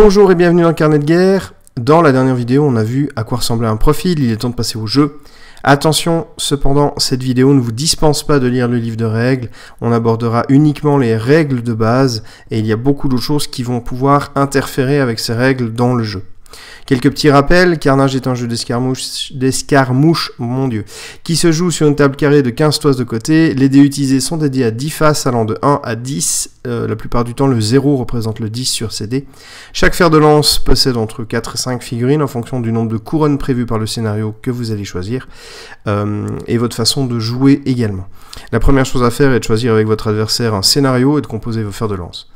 Bonjour et bienvenue dans le carnet de guerre. Dans la dernière vidéo, on a vu à quoi ressemblait un profil, il est temps de passer au jeu. Attention, cependant, cette vidéo ne vous dispense pas de lire le livre de règles, on abordera uniquement les règles de base et il y a beaucoup d'autres choses qui vont pouvoir interférer avec ces règles dans le jeu. Quelques petits rappels, Carnage est un jeu d'escarmouche, mon dieu, qui se joue sur une table carrée de 15 toises de côté. Les dés utilisés sont des dés à 10 faces allant de 1 à 10. La plupart du temps, le 0 représente le 10 sur ces dés. Chaque fer de lance possède entre 4 et 5 figurines en fonction du nombre de couronnes prévues par le scénario que vous allez choisir et votre façon de jouer également. La première chose à faire est de choisir avec votre adversaire un scénario et de composer vos fers de lance.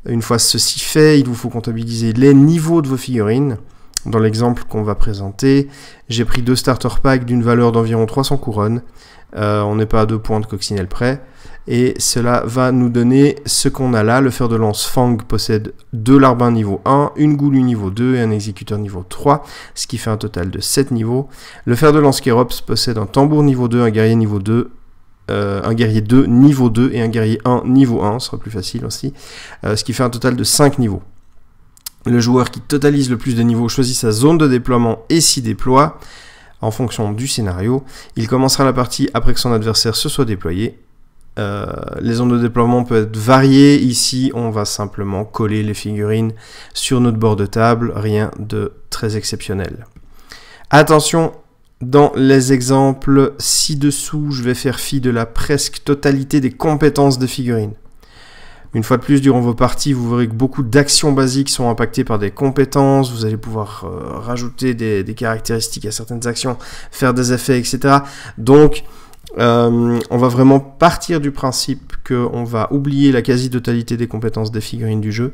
Une fois ceci fait, il vous faut comptabiliser les niveaux de vos figurines. Dans l'exemple qu'on va présenter, j'ai pris 2 starter packs d'une valeur d'environ 300 couronnes. On n'est pas à 2 points de coccinelle près. Et cela va nous donner ce qu'on a là. Le fer de lance Fang possède 2 larbins niveau 1, une goulue niveau 2 et un exécuteur niveau 3, ce qui fait un total de 7 niveaux. Le fer de lance Kérops possède un tambour niveau 2, un guerrier niveau 2, un guerrier 2 niveau 2 et un guerrier 1 niveau 1, ce sera plus facile aussi, ce qui fait un total de 5 niveaux. Le joueur qui totalise le plus de niveaux choisit sa zone de déploiement et s'y déploie en fonction du scénario. Il commencera la partie après que son adversaire se soit déployé. Les zones de déploiement peuvent être variées. Ici, on va simplement coller les figurines sur notre bord de table, rien de très exceptionnel. Attention, dans les exemples ci-dessous, je vais faire fi de la presque totalité des compétences des figurines. Une fois de plus, durant vos parties, vous verrez que beaucoup d'actions basiques sont impactées par des compétences. Vous allez pouvoir rajouter des caractéristiques à certaines actions, faire des effets, etc. Donc, on va vraiment partir du principe qu'on va oublier la quasi-totalité des compétences des figurines du jeu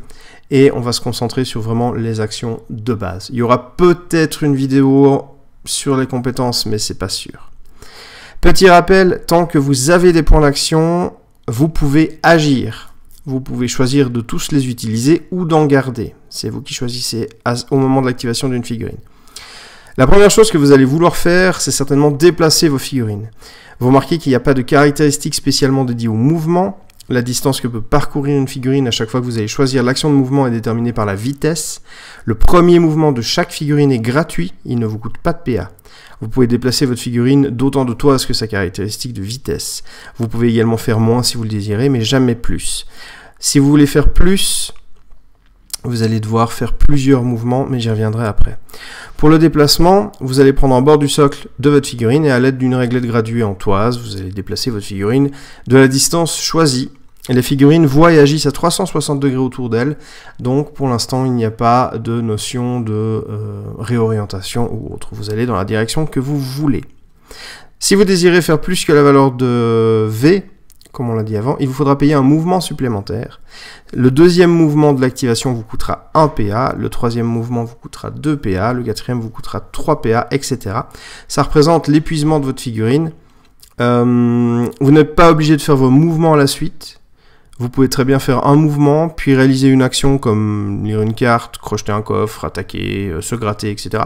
et on va se concentrer sur vraiment les actions de base. Il y aura peut-être une vidéo sur les compétences, mais c'est pas sûr. Petit rappel, tant que vous avez des points d'action, vous pouvez agir. Vous pouvez choisir de tous les utiliser ou d'en garder. C'est vous qui choisissez au moment de l'activation d'une figurine. La première chose que vous allez vouloir faire, c'est certainement déplacer vos figurines. Vous remarquez qu'il n'y a pas de caractéristiques spécialement dédiées au mouvement. La distance que peut parcourir une figurine à chaque fois que vous allez choisir l'action de mouvement est déterminée par la vitesse. Le premier mouvement de chaque figurine est gratuit, il ne vous coûte pas de PA. Vous pouvez déplacer votre figurine d'autant de toises que sa caractéristique de vitesse. Vous pouvez également faire moins si vous le désirez, mais jamais plus. Si vous voulez faire plus, vous allez devoir faire plusieurs mouvements, mais j'y reviendrai après. Pour le déplacement, vous allez prendre en bord du socle de votre figurine et à l'aide d'une réglette graduée en toise, vous allez déplacer votre figurine de la distance choisie. Et les figurines voient et agissent à 360 degrés autour d'elles, donc pour l'instant il n'y a pas de notion de réorientation ou autre. Vous allez dans la direction que vous voulez. Si vous désirez faire plus que la valeur de V, comme on l'a dit avant, il vous faudra payer un mouvement supplémentaire. Le deuxième mouvement de l'activation vous coûtera 1 PA, le troisième mouvement vous coûtera 2 PA, le quatrième vous coûtera 3 PA, etc. Ça représente l'épuisement de votre figurine. Vous n'êtes pas obligé de faire vos mouvements à la suite. Vous pouvez très bien faire un mouvement, puis réaliser une action comme lire une carte, crocheter un coffre, attaquer, se gratter, etc.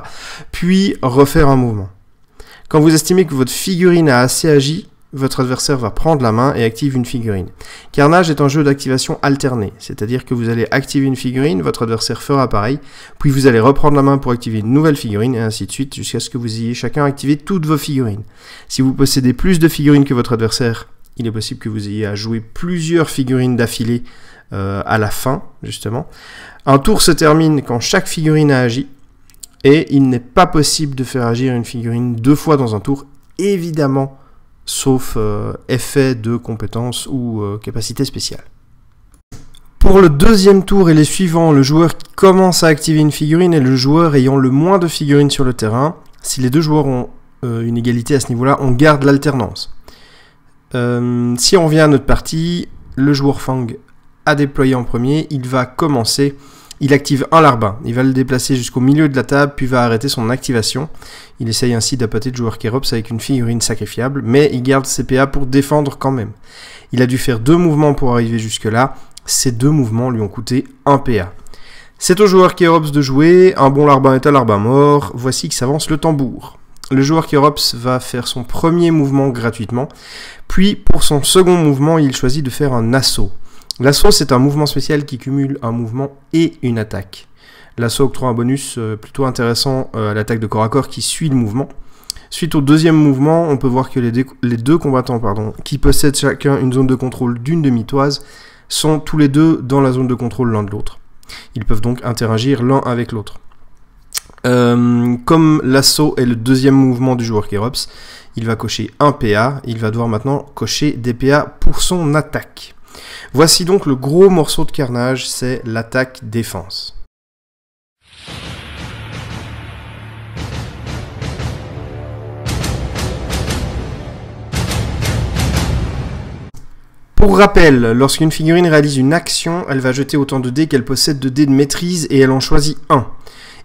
Puis refaire un mouvement. Quand vous estimez que votre figurine a assez agi, votre adversaire va prendre la main et active une figurine. Carnage est un jeu d'activation alternée, c'est-à-dire que vous allez activer une figurine, votre adversaire fera pareil, puis vous allez reprendre la main pour activer une nouvelle figurine, et ainsi de suite, jusqu'à ce que vous ayez chacun activé toutes vos figurines. Si vous possédez plus de figurines que votre adversaire, il est possible que vous ayez à jouer plusieurs figurines d'affilée à la fin, justement. Un tour se termine quand chaque figurine a agi, et il n'est pas possible de faire agir une figurine 2 fois dans un tour, évidemment, sauf effet de compétence ou capacité spéciale. Pour le deuxième tour et les suivants, le joueur qui commence à activer une figurine est le joueur ayant le moins de figurines sur le terrain. Si les deux joueurs ont une égalité à ce niveau-là, on garde l'alternance. Si on revient à notre partie, le joueur Fang a déployé en premier, il va commencer, il active un larbin, il va le déplacer jusqu'au milieu de la table, puis va arrêter son activation. Il essaye ainsi d'appâter le joueur Kérops avec une figurine sacrifiable, mais il garde ses PA pour défendre quand même. Il a dû faire 2 mouvements pour arriver jusque-là, ces 2 mouvements lui ont coûté 1 PA. C'est au joueur Kérops de jouer, un bon larbin est un larbin mort, voici que s'avance le tambour. Le joueur Kérops va faire son premier mouvement gratuitement, puis pour son second mouvement, il choisit de faire un assaut. L'assaut, c'est un mouvement spécial qui cumule un mouvement et une attaque. L'assaut octroie un bonus plutôt intéressant à l'attaque de corps à corps qui suit le mouvement. Suite au deuxième mouvement, on peut voir que les deux combattants qui possèdent chacun une zone de contrôle d'une demi-toise sont tous les deux dans la zone de contrôle l'un de l'autre. Ils peuvent donc interagir l'un avec l'autre. Comme l'assaut est le deuxième mouvement du joueur Kerops, il va cocher un PA, il va devoir maintenant cocher des PA pour son attaque. Voici donc le gros morceau de carnage, c'est l'attaque-défense. Pour rappel, lorsqu'une figurine réalise une action, elle va jeter autant de dés qu'elle possède de dés de maîtrise et elle en choisit un.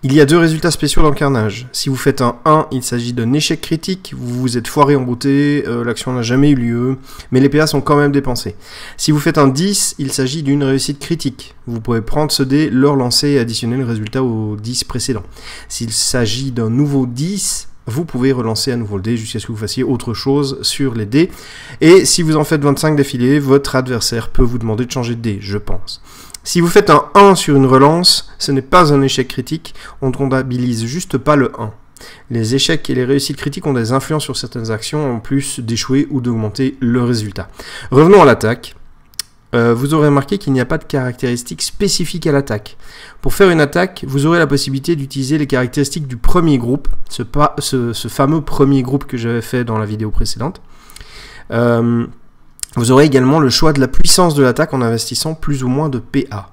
Il y a deux résultats spéciaux dans le carnage. Si vous faites un 1, il s'agit d'un échec critique, vous vous êtes foiré en beauté, l'action n'a jamais eu lieu, mais les PA sont quand même dépensés. Si vous faites un 10, il s'agit d'une réussite critique. Vous pouvez prendre ce dé, le relancer et additionner le résultat au 10 précédent. S'il s'agit d'un nouveau 10, vous pouvez relancer à nouveau le dé jusqu'à ce que vous fassiez autre chose sur les dés. Et si vous en faites 25 d'affilée, votre adversaire peut vous demander de changer de dé, je pense. Si vous faites un 1 sur une relance, ce n'est pas un échec critique, on ne comptabilise juste pas le 1. Les échecs et les réussites critiques ont des influences sur certaines actions, en plus d'échouer ou d'augmenter le résultat. Revenons à l'attaque. Vous aurez remarqué qu'il n'y a pas de caractéristiques spécifiques à l'attaque. Pour faire une attaque, vous aurez la possibilité d'utiliser les caractéristiques du premier groupe, ce fameux premier groupe que j'avais fait dans la vidéo précédente. Vous aurez également le choix de la puissance de l'attaque en investissant plus ou moins de PA.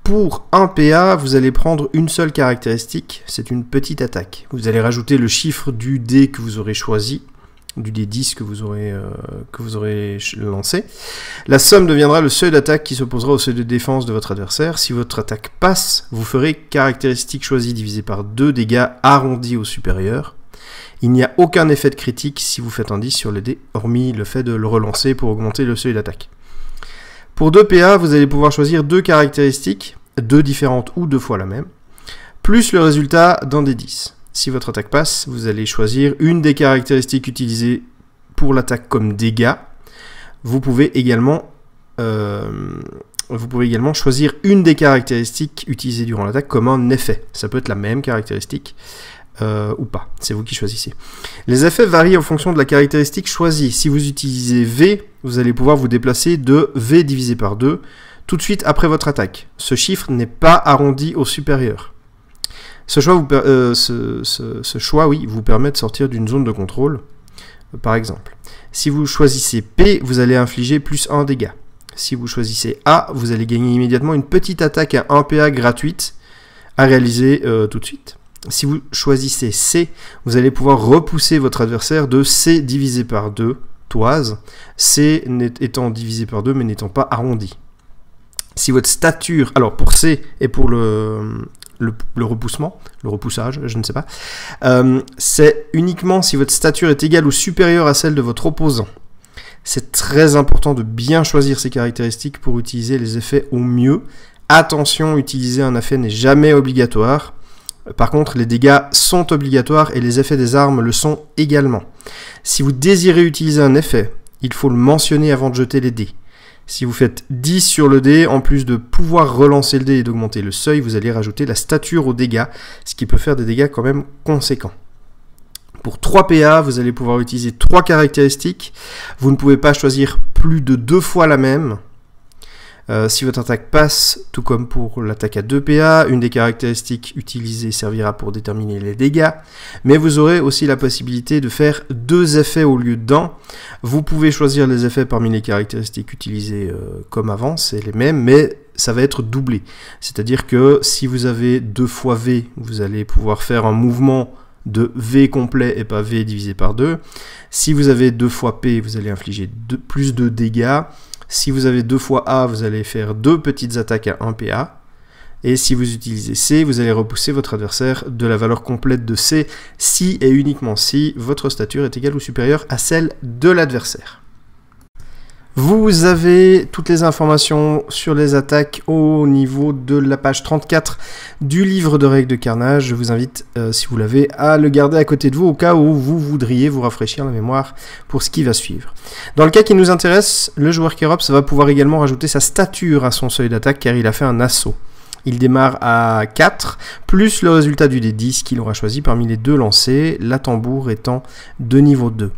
Pour un PA, vous allez prendre une seule caractéristique, c'est une petite attaque. Vous allez rajouter le chiffre du dé que vous aurez choisi, du dé 10 que vous aurez lancé. La somme deviendra le seuil d'attaque qui s'opposera au seuil de défense de votre adversaire. Si votre attaque passe, vous ferez caractéristique choisie divisé par 2 dégâts arrondis au supérieur. Il n'y a aucun effet de critique si vous faites un 10 sur les dés, hormis le fait de le relancer pour augmenter le seuil d'attaque. Pour 2 PA, vous allez pouvoir choisir 2 caractéristiques, 2 différentes ou 2 fois la même, plus le résultat d'un des 10. Si votre attaque passe, vous allez choisir une des caractéristiques utilisées pour l'attaque comme dégâts. Vous pouvez également choisir une des caractéristiques utilisées durant l'attaque comme un effet. Ça peut être la même caractéristique. Ou pas, c'est vous qui choisissez. Les effets varient en fonction de la caractéristique choisie. Si vous utilisez V, vous allez pouvoir vous déplacer de V divisé par 2 tout de suite après votre attaque. Ce chiffre n'est pas arrondi au supérieur. Ce choix vous permet de sortir d'une zone de contrôle, par exemple. Si vous choisissez P, vous allez infliger plus 1 dégât. Si vous choisissez A, vous allez gagner immédiatement une petite attaque à 1 PA gratuite à réaliser tout de suite. Si vous choisissez C, vous allez pouvoir repousser votre adversaire de C divisé par 2 toises, C étant divisé par 2 mais n'étant pas arrondi. Si votre stature, alors pour C et pour le repoussage, je ne sais pas, c'est uniquement si votre stature est égale ou supérieure à celle de votre opposant. C'est très important de bien choisir ces caractéristiques pour utiliser les effets au mieux. Attention, utiliser un effet n'est jamais obligatoire. Par contre, les dégâts sont obligatoires et les effets des armes le sont également. Si vous désirez utiliser un effet, il faut le mentionner avant de jeter les dés. Si vous faites 10 sur le dé, en plus de pouvoir relancer le dé et d'augmenter le seuil, vous allez rajouter la stature aux dégâts, ce qui peut faire des dégâts quand même conséquents. Pour 3 PA, vous allez pouvoir utiliser 3 caractéristiques. Vous ne pouvez pas choisir plus de 2 fois la même. Si votre attaque passe, tout comme pour l'attaque à 2 PA, une des caractéristiques utilisées servira pour déterminer les dégâts, mais vous aurez aussi la possibilité de faire 2 effets au lieu d'un. Vous pouvez choisir les effets parmi les caractéristiques utilisées comme avant, c'est les mêmes, mais ça va être doublé. C'est-à-dire que si vous avez 2 fois V, vous allez pouvoir faire un mouvement de V complet et pas V divisé par 2. Si vous avez 2 fois P, vous allez infliger plus de dégâts. Si vous avez 2 fois A, vous allez faire 2 petites attaques à 1 PA. Et si vous utilisez C, vous allez repousser votre adversaire de la valeur complète de C, si et uniquement si votre stature est égale ou supérieure à celle de l'adversaire. Vous avez toutes les informations sur les attaques au niveau de la page 34 du livre de règles de carnage. Je vous invite, si vous l'avez, à le garder à côté de vous au cas où vous voudriez vous rafraîchir la mémoire pour ce qui va suivre. Dans le cas qui nous intéresse, le joueur Kerops va pouvoir également rajouter sa stature à son seuil d'attaque car il a fait un assaut. Il démarre à 4, plus le résultat du D10 qu'il aura choisi parmi les deux lancés, la tambour étant de niveau 2.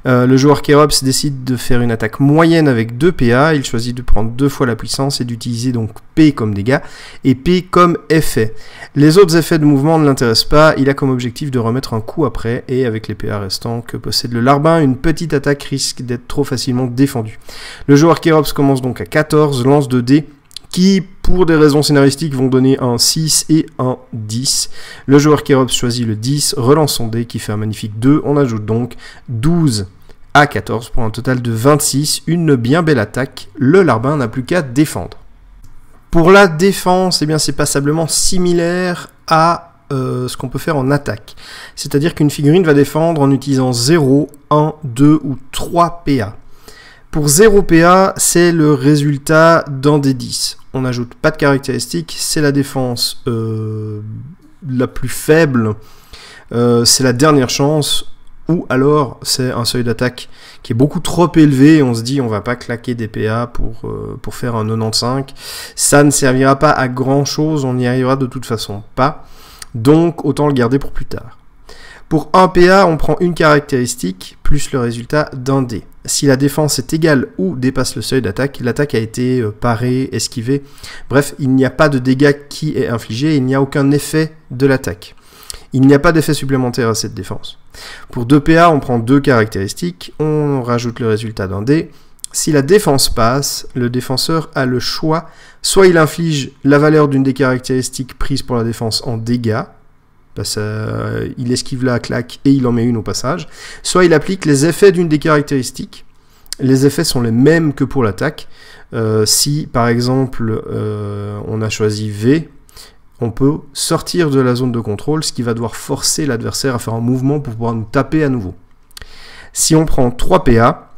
Le joueur Kérops décide de faire une attaque moyenne avec 2 PA, il choisit de prendre 2 fois la puissance et d'utiliser donc P comme dégâts et P comme effet. Les autres effets de mouvement ne l'intéressent pas, il a comme objectif de remettre un coup après et avec les PA restants que possède le larbin, une petite attaque risque d'être trop facilement défendue. Le joueur Kérops commence donc à 14, lance 2 dés qui, pour des raisons scénaristiques, vont donner un 6 et un 10. Le joueur Kérops choisit le 10, relance son dé qui fait un magnifique 2. On ajoute donc 12 à 14 pour un total de 26. Une bien belle attaque. Le larbin n'a plus qu'à défendre. Pour la défense, eh bien, c'est passablement similaire à ce qu'on peut faire en attaque. C'est-à-dire qu'une figurine va défendre en utilisant 0, 1, 2 ou 3 PA. Pour 0 PA, c'est le résultat d'un des 10. On n'ajoute pas de caractéristiques, c'est la défense la plus faible, c'est la dernière chance, ou alors c'est un seuil d'attaque qui est beaucoup trop élevé, et on se dit on va pas claquer des PA pour faire un 95. Ça ne servira pas à grand chose, on n'y arrivera de toute façon pas, donc autant le garder pour plus tard. Pour 1 PA, on prend une caractéristique plus le résultat d'un dé. Si la défense est égale ou dépasse le seuil d'attaque, l'attaque a été parée, esquivée. Bref, il n'y a pas de dégâts qui est infligé et il n'y a aucun effet de l'attaque. Il n'y a pas d'effet supplémentaire à cette défense. Pour 2 PA, on prend 2 caractéristiques, on rajoute le résultat d'un dé. Si la défense passe, le défenseur a le choix, soit il inflige la valeur d'une des caractéristiques prises pour la défense en dégâts, il esquive la claque et il en met une au passage, soit il applique les effets d'une des caractéristiques. Les effets sont les mêmes que pour l'attaque. Si par exemple on a choisi V, on peut sortir de la zone de contrôle, ce qui va devoir forcer l'adversaire à faire un mouvement pour pouvoir nous taper à nouveau. Si on prend 3 PA,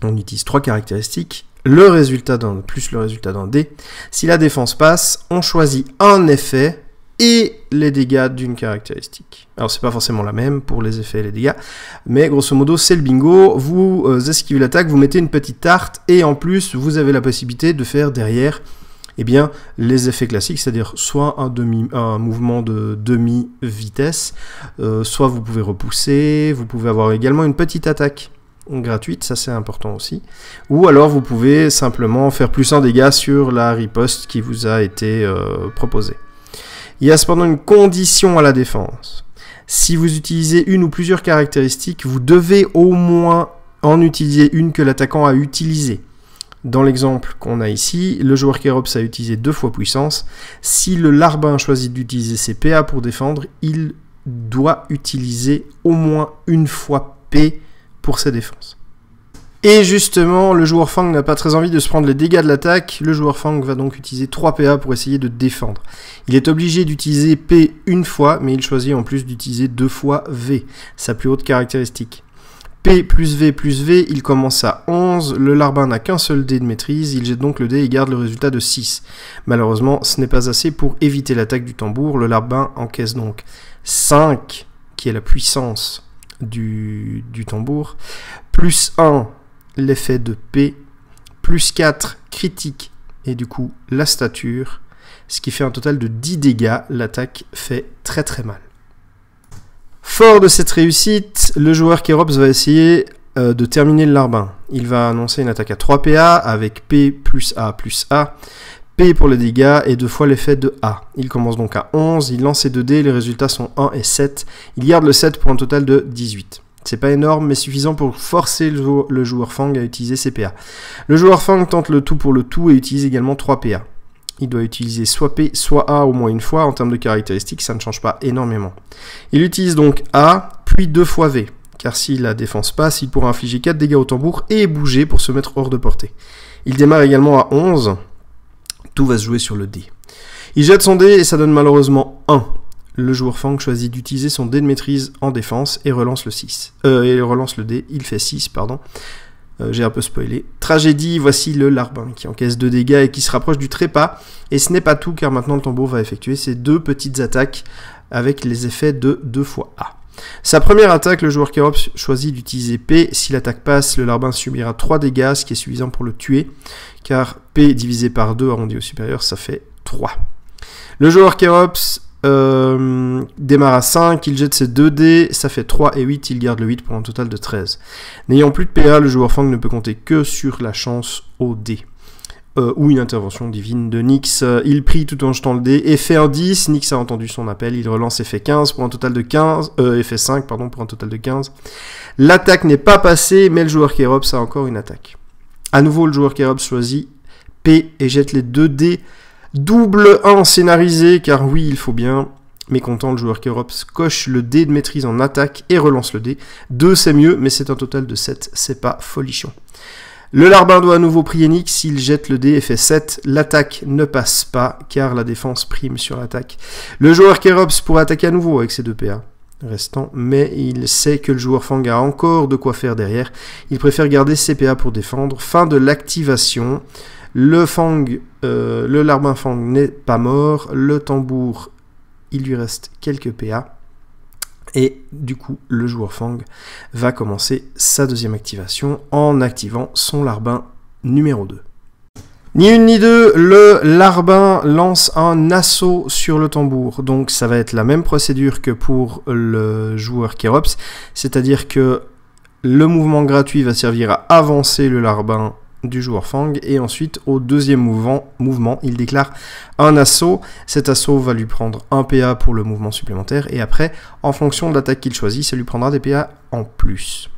on utilise 3 caractéristiques, le résultat plus le résultat d'un dé. Si la défense passe, on choisit un effet et les dégâts d'une caractéristique. Alors c'est pas forcément la même pour les effets et les dégâts, mais grosso modo c'est le bingo, vous esquivez l'attaque, vous mettez une petite tarte, et en plus vous avez la possibilité de faire derrière eh bien, les effets classiques, c'est-à-dire soit un mouvement de demi-vitesse, soit vous pouvez repousser, vous pouvez avoir également une petite attaque gratuite, ça c'est important aussi, ou alors vous pouvez simplement faire plus un dégât sur la riposte qui vous a été proposée. Il y a cependant une condition à la défense. Si vous utilisez une ou plusieurs caractéristiques, vous devez au moins en utiliser une que l'attaquant a utilisée. Dans l'exemple qu'on a ici, le joueur Kérops a utilisé 2 fois puissance. Si le larbin choisit d'utiliser ses PA pour défendre, il doit utiliser au moins une fois P pour sa défense. Et justement, le joueur Fang n'a pas très envie de se prendre les dégâts de l'attaque. Le joueur Fang va donc utiliser 3 PA pour essayer de défendre. Il est obligé d'utiliser P une fois, mais il choisit en plus d'utiliser 2 fois V, sa plus haute caractéristique. P plus V, il commence à 11, le larbin n'a qu'un seul dé de maîtrise, il jette donc le dé et garde le résultat de 6. Malheureusement, ce n'est pas assez pour éviter l'attaque du tambour, le larbin encaisse donc 5, qui est la puissance du tambour, plus 1, l'effet de P, plus 4, critique, et du coup la stature, ce qui fait un total de 10 dégâts, l'attaque fait très très mal. Fort de cette réussite, le joueur Kérops va essayer de terminer le larbin. Il va annoncer une attaque à 3 PA avec P plus A, P pour les dégâts et 2 fois l'effet de A. Il commence donc à 11, il lance ses 2 dés, les résultats sont 1 et 7. Il garde le 7 pour un total de 18. C'est pas énorme, mais suffisant pour forcer le joueur Fang à utiliser ses PA. Le joueur Fang tente le tout pour le tout et utilise également 3 PA. Il doit utiliser soit P, soit A au moins une fois. En termes de caractéristiques, ça ne change pas énormément. Il utilise donc A, puis 2 fois V, car si la défense passe, il pourra infliger 4 dégâts au tambour et bouger pour se mettre hors de portée. Il démarre également à 11. Tout va se jouer sur le dé. Il jette son dé et ça donne malheureusement 1. Le joueur Fang choisit d'utiliser son dé de maîtrise en défense et relance le dé. Il fait 6, pardon. J'ai un peu spoilé. Tragédie, voici le larbin qui encaisse 2 dégâts et qui se rapproche du trépas. Et ce n'est pas tout, car maintenant le tambour va effectuer ses 2 petites attaques avec les effets de 2 fois A. Sa première attaque, le joueur Kérops choisit d'utiliser P. Si l'attaque passe, le larbin subira 3 dégâts, ce qui est suffisant pour le tuer, car P divisé par 2 arrondi au supérieur, ça fait 3. Le joueur Kérops démarre à 5, il jette ses 2 dés, ça fait 3 et 8, il garde le 8 pour un total de 13. N'ayant plus de PA, le joueur Fang ne peut compter que sur la chance au dé. Ou une intervention divine de Nyx. Il prie tout en jetant le dé et fait un 10. Nyx a entendu son appel, il relance et fait 15 pour un total de 15. Et fait 5, pardon, pour un total de 15. L'attaque n'est pas passée, mais le joueur Kérops a encore une attaque. À nouveau, le joueur Kérops choisit P et jette les 2 dés. Double 1 scénarisé, car oui, il faut bien. Mécontent, le joueur Kérops coche le dé de maîtrise en attaque et relance le dé. 2, c'est mieux, mais c'est un total de 7, c'est pas folichon. Le larbin doit à nouveau prier Nyx, il jette le dé et fait 7. L'attaque ne passe pas, car la défense prime sur l'attaque. Le joueur Kérops pourrait attaquer à nouveau avec ses 2 PA restants, mais il sait que le joueur Fang a encore de quoi faire derrière. Il préfère garder ses PA pour défendre. Fin de l'activation. Le larbin Fang n'est pas mort. Le tambour, il lui reste quelques PA. Et du coup, le joueur Fang va commencer sa deuxième activation en activant son larbin numéro 2. Ni une ni deux, le larbin lance un assaut sur le tambour. Donc ça va être la même procédure que pour le joueur Kérops, c'est-à-dire que le mouvement gratuit va servir à avancer le larbin du joueur Fang, et ensuite au deuxième mouvement il déclare un assaut. Cet assaut va lui prendre un PA pour le mouvement supplémentaire, et après en fonction de l'attaque qu'il choisit, ça lui prendra des PA en plus.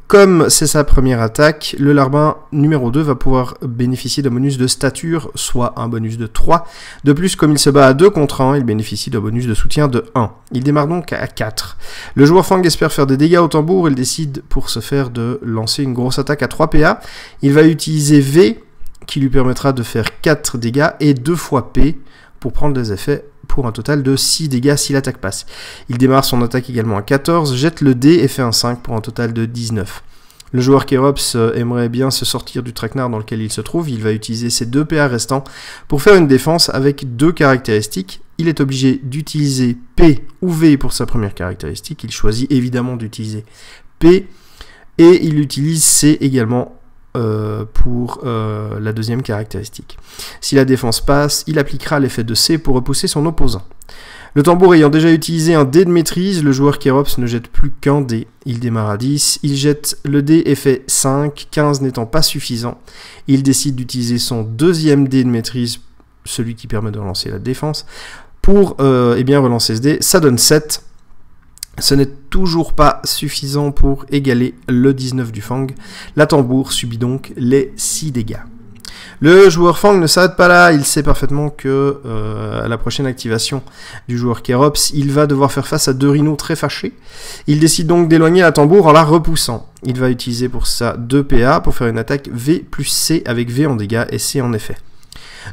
Comme c'est sa première attaque, le larbin numéro 2 va pouvoir bénéficier d'un bonus de stature, soit un bonus de 3. De plus, comme il se bat à 2 contre 1, il bénéficie d'un bonus de soutien de 1. Il démarre donc à 4. Le joueur Fang espère faire des dégâts au tambour, il décide pour ce faire de lancer une grosse attaque à 3 PA. Il va utiliser V, qui lui permettra de faire 4 dégâts, et 2 fois P, pour prendre des effets pour un total de 6 dégâts si l'attaque passe. Il démarre son attaque également à 14, jette le dé et fait un 5 pour un total de 19. Le joueur Kérops aimerait bien se sortir du traquenard dans lequel il se trouve. Il va utiliser ses 2 PA restants pour faire une défense avec 2 caractéristiques. Il est obligé d'utiliser P ou V pour sa première caractéristique. Il choisit évidemment d'utiliser P, et il utilise C également pour la deuxième caractéristique. Si la défense passe, il appliquera l'effet de C pour repousser son opposant. Le tambour ayant déjà utilisé un dé de maîtrise, le joueur Kérops ne jette plus qu'un dé. Il démarre à 10, il jette le dé et fait 5, 15 n'étant pas suffisant. Il décide d'utiliser son deuxième dé de maîtrise, celui qui permet de relancer la défense, pour relancer ce dé. Ça donne 7. Ce n'est toujours pas suffisant pour égaler le 19 du Fang. La tambour subit donc les 6 dégâts. Le joueur Fang ne s'arrête pas là, il sait parfaitement que à la prochaine activation du joueur Kérops, il va devoir faire face à 2 rhinos très fâchés. Il décide donc d'éloigner la tambour en la repoussant. Il va utiliser pour ça 2 PA pour faire une attaque V plus C avec V en dégâts et C en effet.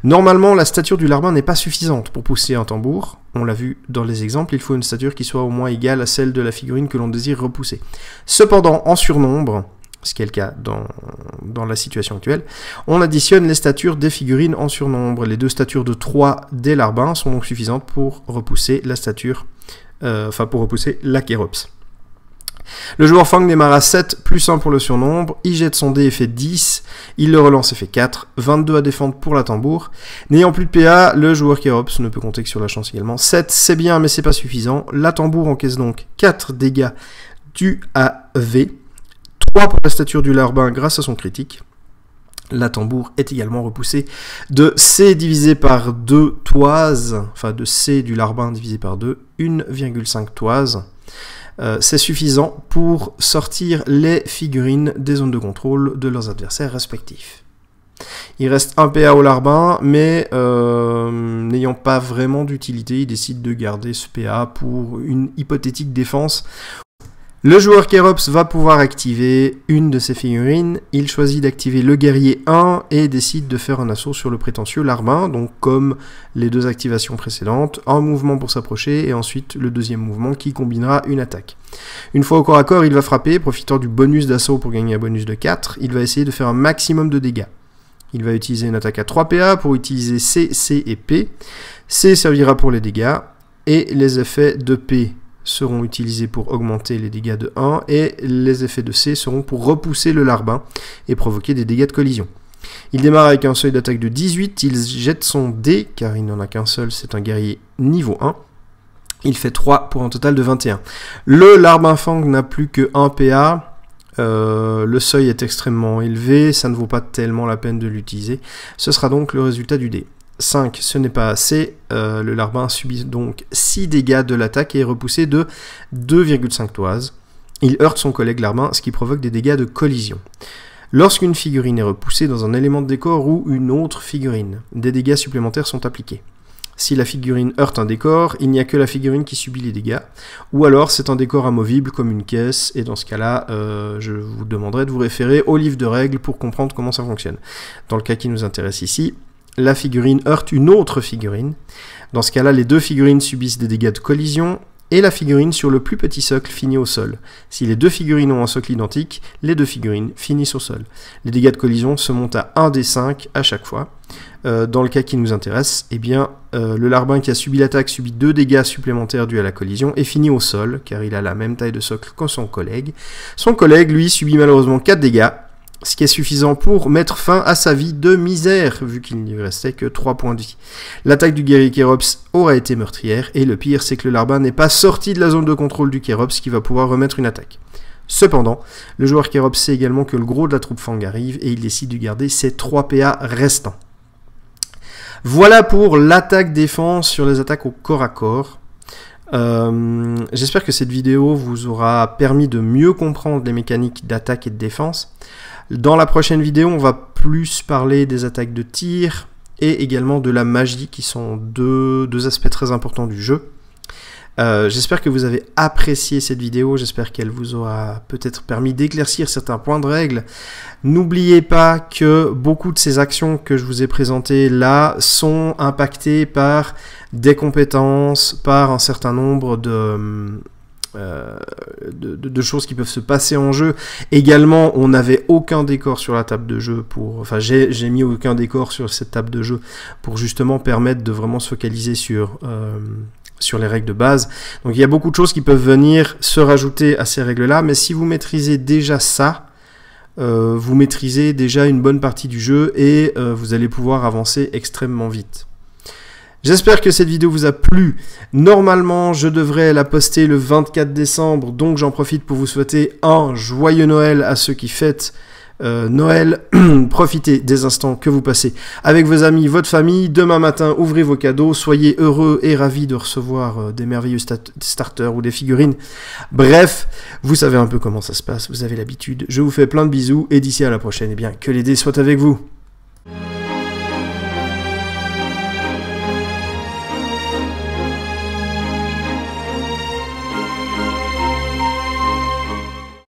Normalement, la stature du larbin n'est pas suffisante pour pousser un tambour. On l'a vu dans les exemples, il faut une stature qui soit au moins égale à celle de la figurine que l'on désire repousser. Cependant, en surnombre, ce qui est le cas dans la situation actuelle, on additionne les statures des figurines en surnombre. Les 2 statures de 3 des larbins sont donc suffisantes pour repousser la stature, pour repousser la Kérops. Le joueur Fang démarre à 7, plus 1 pour le surnombre, il jette son dé et fait 10, il le relance et fait 4, 22 à défendre pour la tambour. N'ayant plus de PA, le joueur Kérops ne peut compter que sur la chance également. 7, c'est bien, mais c'est pas suffisant. La tambour encaisse donc 4 dégâts dus à V, 3 pour la stature du larbin grâce à son critique. La tambour est également repoussée de C divisé par 2 toises, enfin de C du larbin divisé par 2, 1,5 toises. C'est suffisant pour sortir les figurines des zones de contrôle de leurs adversaires respectifs. Il reste un PA au larbin, mais n'ayant pas vraiment d'utilité, il décide de garder ce PA pour une hypothétique défense. Le joueur Kérops va pouvoir activer une de ses figurines. Il choisit d'activer le guerrier 1 et décide de faire un assaut sur le prétentieux larbin, donc comme les 2 activations précédentes, un mouvement pour s'approcher et ensuite le deuxième mouvement qui combinera une attaque. Une fois au corps à corps, il va frapper, profitant du bonus d'assaut pour gagner un bonus de 4. Il va essayer de faire un maximum de dégâts. Il va utiliser une attaque à 3 PA pour utiliser C, C et P. C servira pour les dégâts et les effets de P seront utilisés pour augmenter les dégâts de 1 et les effets de C seront pour repousser le larbin et provoquer des dégâts de collision. Il démarre avec un seuil d'attaque de 18, il jette son dé, car il n'en a qu'un seul, c'est un guerrier niveau 1. Il fait 3 pour un total de 21. Le Larbin-Fang n'a plus que 1 PA. Le seuil est extrêmement élevé, ça ne vaut pas tellement la peine de l'utiliser. Ce sera donc le résultat du dé. 5, ce n'est pas assez. Le Larbin subit donc 6 dégâts de l'attaque et est repoussé de 2,5 toises. Il heurte son collègue Larbin, ce qui provoque des dégâts de collision. Lorsqu'une figurine est repoussée dans un élément de décor ou une autre figurine, des dégâts supplémentaires sont appliqués. Si la figurine heurte un décor, il n'y a que la figurine qui subit les dégâts, ou alors c'est un décor amovible comme une caisse, et dans ce cas-là, je vous demanderai de vous référer au livre de règles pour comprendre comment ça fonctionne. Dans le cas qui nous intéresse ici, la figurine heurte une autre figurine. Dans ce cas-là, les deux figurines subissent des dégâts de collision, et la figurine sur le plus petit socle finit au sol. Si les deux figurines ont un socle identique, les deux figurines finissent au sol. Les dégâts de collision se montent à 1 des 5 à chaque fois. Dans le cas qui nous intéresse, eh bien, le Larbin qui a subi l'attaque subit 2 dégâts supplémentaires dus à la collision et finit au sol, car il a la même taille de socle que son collègue. Son collègue, lui, subit malheureusement 4 dégâts, ce qui est suffisant pour mettre fin à sa vie de misère, vu qu'il ne lui restait que 3 points de vie. L'attaque du guerrier Kérops aura été meurtrière, et le pire, c'est que le Larbin n'est pas sorti de la zone de contrôle du Kérops, qui va pouvoir remettre une attaque. Cependant, le joueur Kérops sait également que le gros de la troupe Fang arrive, et il décide de garder ses 3 PA restants. Voilà pour l'attaque-défense sur les attaques au corps à corps. J'espère que cette vidéo vous aura permis de mieux comprendre les mécaniques d'attaque et de défense. Dans la prochaine vidéo, on va plus parler des attaques de tir et également de la magie, qui sont deux aspects très importants du jeu. J'espère que vous avez apprécié cette vidéo, j'espère qu'elle vous aura peut-être permis d'éclaircir certains points de règle. N'oubliez pas que beaucoup de ces actions que je vous ai présentées là sont impactées par des compétences, par un certain nombre de choses qui peuvent se passer en jeu. Également, on n'avait aucun décor sur la table de jeu enfin, j'ai mis aucun décor sur cette table de jeu pour justement permettre de vraiment se focaliser sur les règles de base. Donc il y a beaucoup de choses qui peuvent venir se rajouter à ces règles-là, mais si vous maîtrisez déjà ça, vous maîtrisez déjà une bonne partie du jeu et vous allez pouvoir avancer extrêmement vite. J'espère que cette vidéo vous a plu. Normalement, je devrais la poster le 24 décembre, donc j'en profite pour vous souhaiter un joyeux Noël à ceux qui fêtent Noël. Profitez des instants que vous passez avec vos amis, votre famille. Demain matin, ouvrez vos cadeaux, soyez heureux et ravis de recevoir des merveilleux starters ou des figurines. Bref, vous savez un peu comment ça se passe, vous avez l'habitude. Je vous fais plein de bisous et d'ici à la prochaine, eh bien, que les dés soient avec vous.